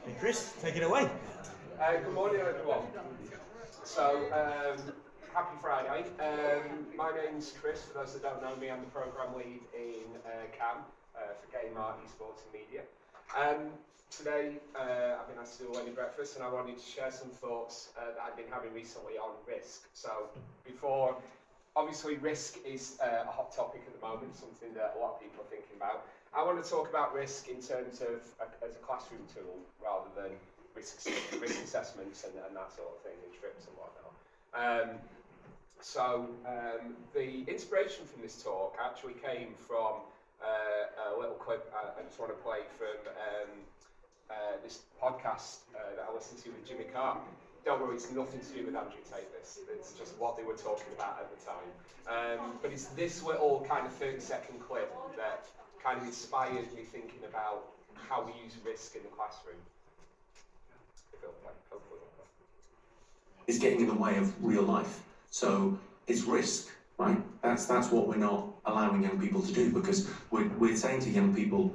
Hey Chris, take it away. Good morning, everyone. So, happy Friday. My name's Chris. For those that don't know me, I'm the programme lead in CAM for Game Art, Esports and Media. Today, I've been asked to do a wedding breakfast, and I wanted to share some thoughts that I've been having recently on risk. So, obviously, risk is a hot topic at the moment, something that a lot of people are thinking about. I want to talk about risk in terms of as a classroom tool rather than risk assessments and that sort of thing, and trips and whatnot. The inspiration from this talk actually came from a little clip I just want to play from this podcast that I listened to with Jimmy Carr. Don't worry, it's nothing to do with Andrew Tate, this. It's just what they were talking about at the time. But it's this little kind of 30-second clip that kind of inspired me thinking about how we use risk in the classroom. Is getting in the way of real life. So it's risk, right? That's what we're not allowing young people to do, because we're saying to young people,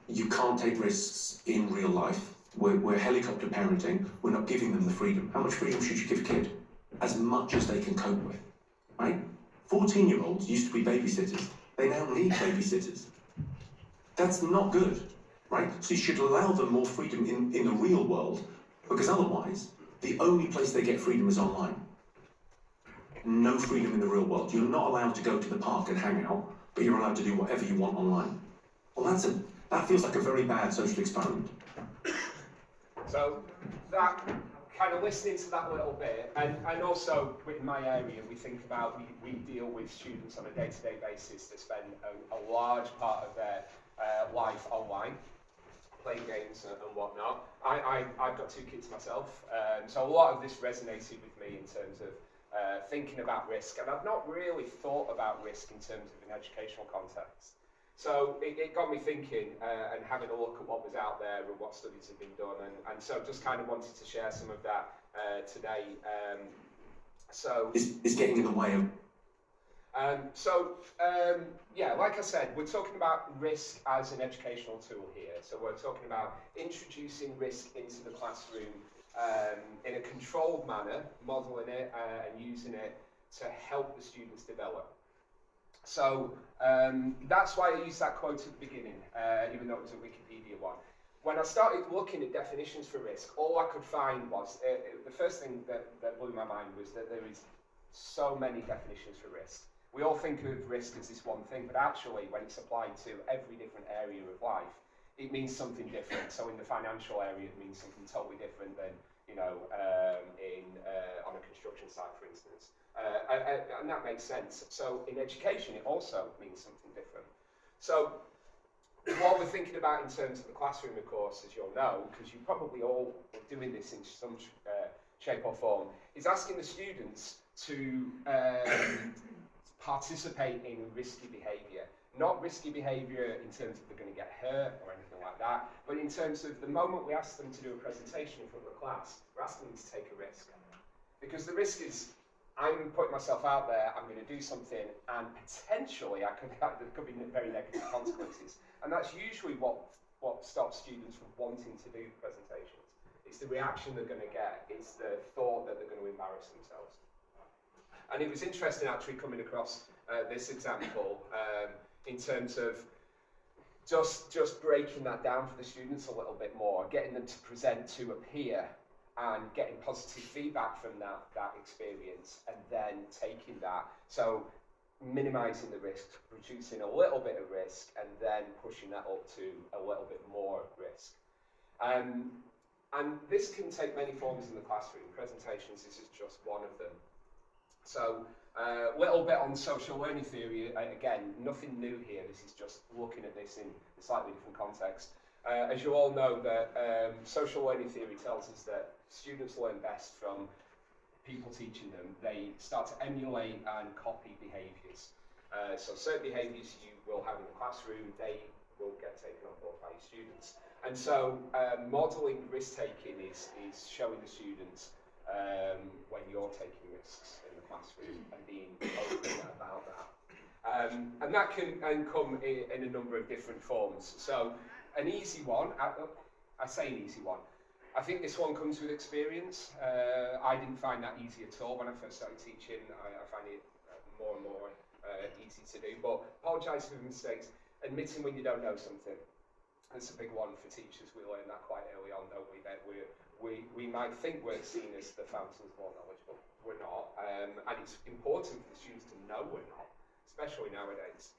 you can't take risks in real life. We're helicopter parenting. We're not giving them the freedom. How much freedom should you give a kid? As much as they can cope with, right? 14-year-olds used to be babysitters. They now need babysitters. That's not good, right? So you should allow them more freedom in the real world, because otherwise, the only place they get freedom is online. No freedom in the real world. You're not allowed to go to the park and hang out, but you're allowed to do whatever you want online. Well, that feels like a very bad social experiment. So that kind of listening to that little bit, and also in my area, we think about, we deal with students on a day-to-day basis that spend a large part of their life online, playing games and whatnot. I've got 2 kids myself, so a lot of this resonated with me in terms of thinking about risk, and I've not really thought about risk in terms of an educational context. So it got me thinking and having a look at what was out there and what studies have been done, and so just kind of wanted to share some of that today. It's getting in the way of... Yeah, like I said, we're talking about risk as an educational tool here. So we're talking about introducing risk into the classroom in a controlled manner, modelling it and using it to help the students develop. So that's why I used that quote at the beginning, even though it was a Wikipedia one. When I started looking at definitions for risk, all I could find was, the first thing that blew my mind was that there is so many definitions for risk. We all think of risk as this one thing, but actually when it's applied to every different area of life, it means something different. So in the financial area, it means something totally different than, on a construction site, for instance. And that makes sense. So in education, it also means something different. So what we're thinking about in terms of the classroom, of course, as you'll know, because you probably all are doing this in some shape or form, is asking the students to participate in risky behaviour. Not risky behaviour in terms of they're going to get hurt or anything like that, but in terms of the moment we ask them to do a presentation in front of the class, we're asking them to take a risk. Because the risk is, I'm putting myself out there, I'm going to do something, and potentially there could be very negative consequences. And that's usually what stops students from wanting to do presentations. It's the reaction they're going to get, it's the thought that they're going to embarrass themselves. And it was interesting actually coming across this example in terms of just breaking that down for the students a little bit more, getting them to present to a peer and getting positive feedback from that experience, and then taking that. So minimising the risk, reducing a little bit of risk, and then pushing that up to a little bit more risk. And this can take many forms in the classroom. Presentations, this is just one of them. So a little bit on social learning theory, again, nothing new here, this is just looking at this in a slightly different context. As you all know, that social learning theory tells us that students learn best from people teaching them. They start to emulate and copy behaviours. So certain behaviours you will have in the classroom, they will get taken on board by your students. And so modelling risk-taking is showing the students when you're taking risks in the classroom and being open about that. And that can come in a number of different forms. So An easy one, I say an easy one, I think this one comes with experience. I didn't find that easy at all when I first started teaching. I find it more and more easy to do, but apologise for mistakes. Admitting when you don't know something. That's a big one for teachers. We learn that quite early on, don't we? That we might think we're seen as the fountains of all knowledge, but we're not. And it's important for the students to know we're not, especially nowadays.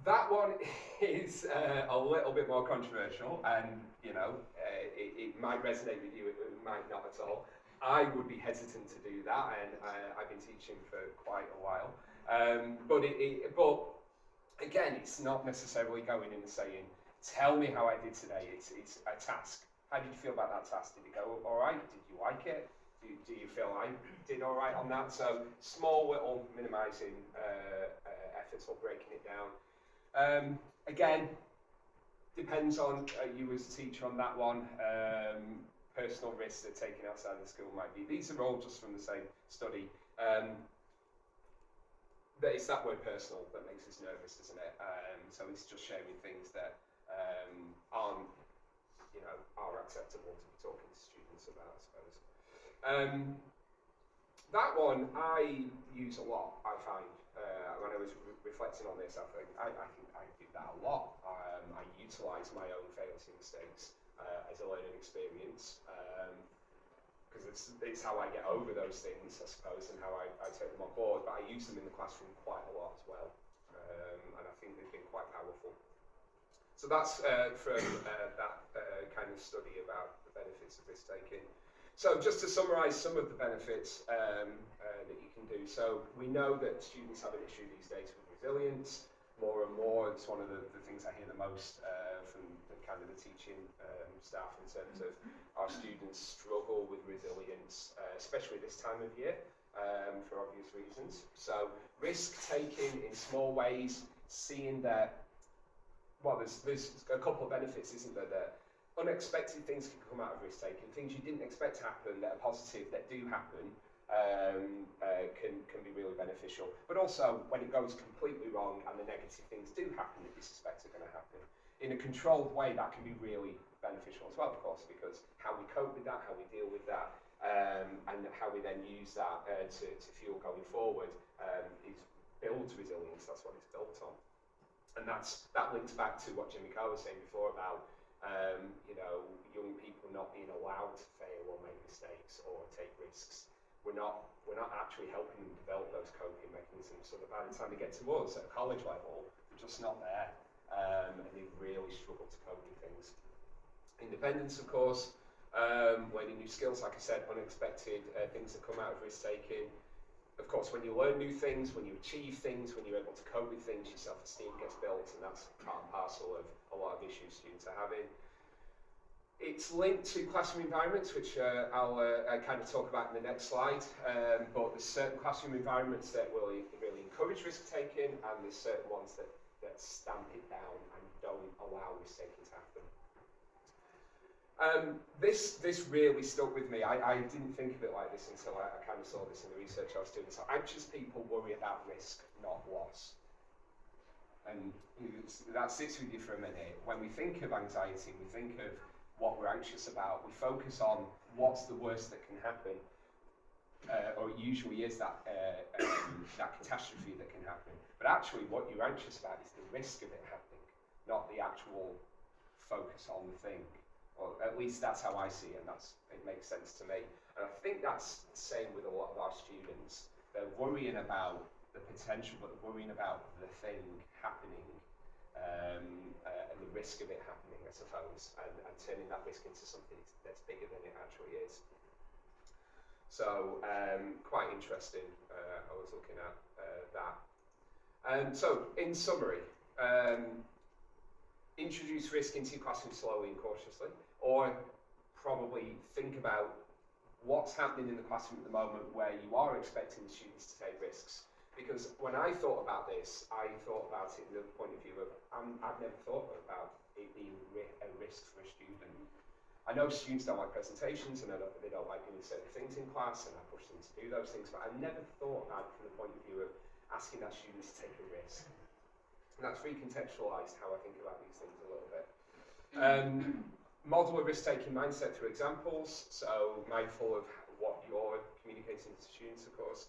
That one is a little bit more controversial, and you know, it might resonate with you, it might not at all. I would be hesitant to do that, and I've been teaching for quite a while. But again, it's not necessarily going in and saying, tell me how I did today. It's a task. How did you feel about that task? Did it go all right? Did you like it? Do you feel I did all right on that? So small little minimising efforts or breaking it down. Again, depends on you as a teacher on that one. Personal risks that taking outside the school might be. These are all just from the same study. But it's that word personal that makes us nervous, isn't it? So it's just sharing things that aren't, you know, are acceptable to be talking to students about, I suppose. That one I use a lot, I find. When I was reflecting on this, I think I do that a lot. I utilise my own failures and mistakes as a learning experience, because it's how I get over those things, I suppose, and how I take them on board. But I use them in the classroom quite a lot as well, and I think they've been quite powerful. So that's from that kind of study about the benefits of risk taking. So just to summarise some of the benefits that you can do. So we know that students have an issue these days with resilience. More and more, it's one of the things I hear the most from the kind of the teaching staff in terms of our students struggle with resilience, especially this time of year, for obvious reasons. So risk taking in small ways, seeing that, well, there's a couple of benefits, isn't there? That unexpected things can come out of risk taking, things you didn't expect to happen that are positive, that do happen, can be really beneficial. But also, when it goes completely wrong and the negative things do happen that you suspect are going to happen, in a controlled way, that can be really beneficial as well, of course, because how we cope with that, how we deal with that, and how we then use that to fuel going forward builds resilience. That's what it's built on. And that links back to what Jimmy Carr was saying before about you know, young people not being allowed to fail or make mistakes or take risks. We're not actually helping them develop those coping mechanisms, so that by the time they get to us at a college level, they're just not there, and they really struggle to cope with things. Independence, of course, learning new skills, like I said, unexpected things that come out of risk taking. Of course, when you learn new things, when you achieve things, when you're able to cope with things, your self-esteem gets built, and that's part and parcel of a lot of issues students are having. It's linked to classroom environments, which I'll kind of talk about in the next slide, but there's certain classroom environments that will really encourage risk-taking, and there's certain ones that stamp it down and don't allow risk-taking to happen. This really stuck with me. I didn't think of it like this until I kind of saw this in the research I was doing. So anxious people worry about risk, not loss. And that sits with you for a minute. When we think of anxiety, we think of what we're anxious about. We focus on what's the worst that can happen, or it usually is that catastrophe that can happen. But actually, what you're anxious about is the risk of it happening, not the actual focus on the thing. Or at least that's how I see it, and it makes sense to me. And I think that's the same with a lot of our students. They're worrying about the potential, but they're worrying about the thing happening, and the risk of it happening, I suppose, and turning that risk into something that's bigger than it actually is. So, quite interesting, I was looking at that. So, in summary, introduce risk into your classroom slowly and cautiously, or probably think about what's happening in the classroom at the moment where you are expecting the students to take risks. Because when I thought about this, I thought about it from the point of view of, I've never thought about it being a risk for a student. I know students don't like presentations, and they don't like doing certain things in class, and I push them to do those things, but I never thought about it from the point of view of asking that student to take a risk. And that's recontextualised how I think about these things a little bit. Model a risk-taking mindset through examples, so mindful of what you're communicating to students, of course.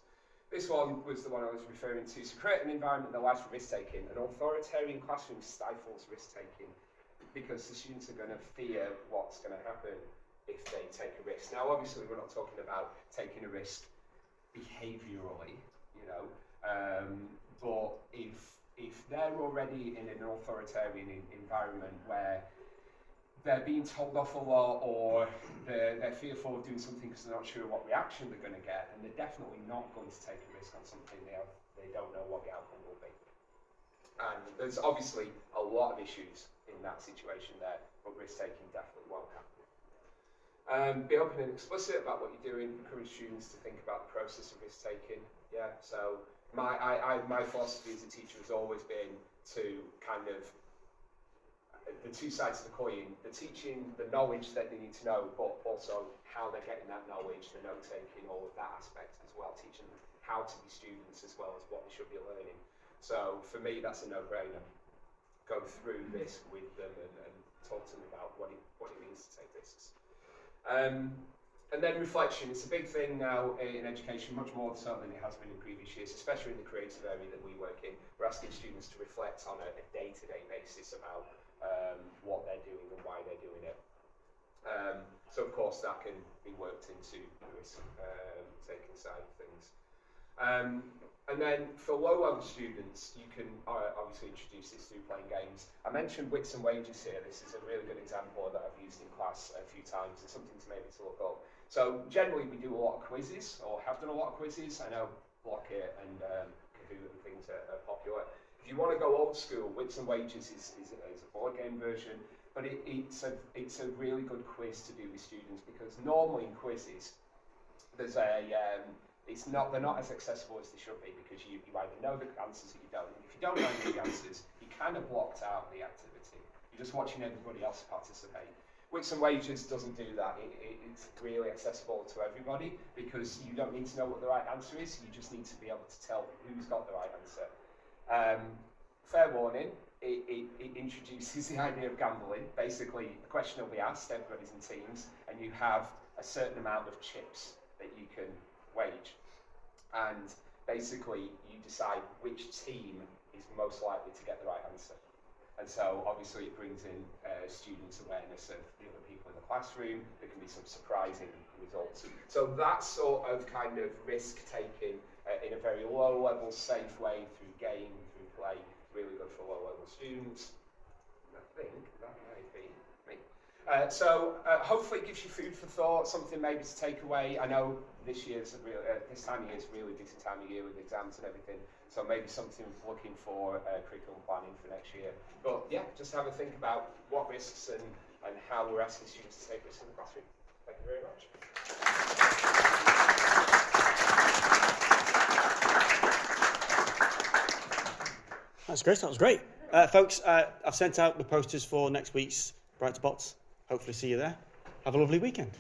This one was the one I was referring to. So create an environment that allows for risk-taking. An authoritarian classroom stifles risk-taking because the students are going to fear what's going to happen if they take a risk. Now, obviously, we're not talking about taking a risk behaviourally, you know, but if they're already in an authoritarian environment where they're being told off a lot, or they're fearful of doing something because they're not sure what reaction they're going to get, and they're definitely not going to take a risk on something they don't know what the outcome will be. And there's obviously a lot of issues in that situation there, but risk-taking definitely won't happen. Be open and explicit about what you're doing. Encourage students to think about the process of risk-taking. Yeah, so my philosophy as a teacher has always been to kind of the two sides of the coin, the teaching, the knowledge that they need to know, but also how they're getting that knowledge, the note-taking, all of that aspect as well, teaching them how to be students as well as what they should be learning. So for me, that's a no-brainer. Go through this with them and talk to them about what it means to take risks. And then reflection. It's a big thing now in education, much more so than it has been in previous years, especially in the creative area that we work in. We're asking students to reflect on a day-to-day basis about what they're doing and why they're doing it. So of course that can be worked into the risk-taking side of things. And then for low-level students, you can obviously introduce this through playing games. I mentioned Wits and Wages here. This is a really good example that I've used in class a few times. It's something to maybe to look up. So generally we do a lot of quizzes, or have done a lot of quizzes. I know Blockit and Kahoot and things are popular. If you want to go old school, Wits and Wages is a board game version, but it's a really good quiz to do with students, because normally in quizzes there's they're not as accessible as they should be, because you either know the answers or you don't. And if you don't know the answers, you're kind of blocked out of the activity. You're just watching everybody else participate. Wits and Wages doesn't do that. It's really accessible to everybody, because you don't need to know what the right answer is. You just need to be able to tell who's got the right answer. Fair warning, it introduces the idea of gambling. Basically, a question will be asked, everybody's in teams, and you have a certain amount of chips that you can wage. And basically, you decide which team is most likely to get the right answer. And so, obviously, it brings in students' awareness of the other people in the classroom. There can be some surprising results. So that sort of kind of risk-taking in a very low-level, safe way through game, through play, really good for low-level students. And I think that might be me. So hopefully it gives you food for thought, something maybe to take away. I know this this time of year is a really busy time of year with exams and everything, so maybe something looking for curriculum planning for next year. But yeah, just have a think about what risks and how we're asking students to take risks in the classroom. Thank you very much. That's great. That was great. Folks, I've sent out the posters for next week's Bright Spots. Hopefully see you there. Have a lovely weekend.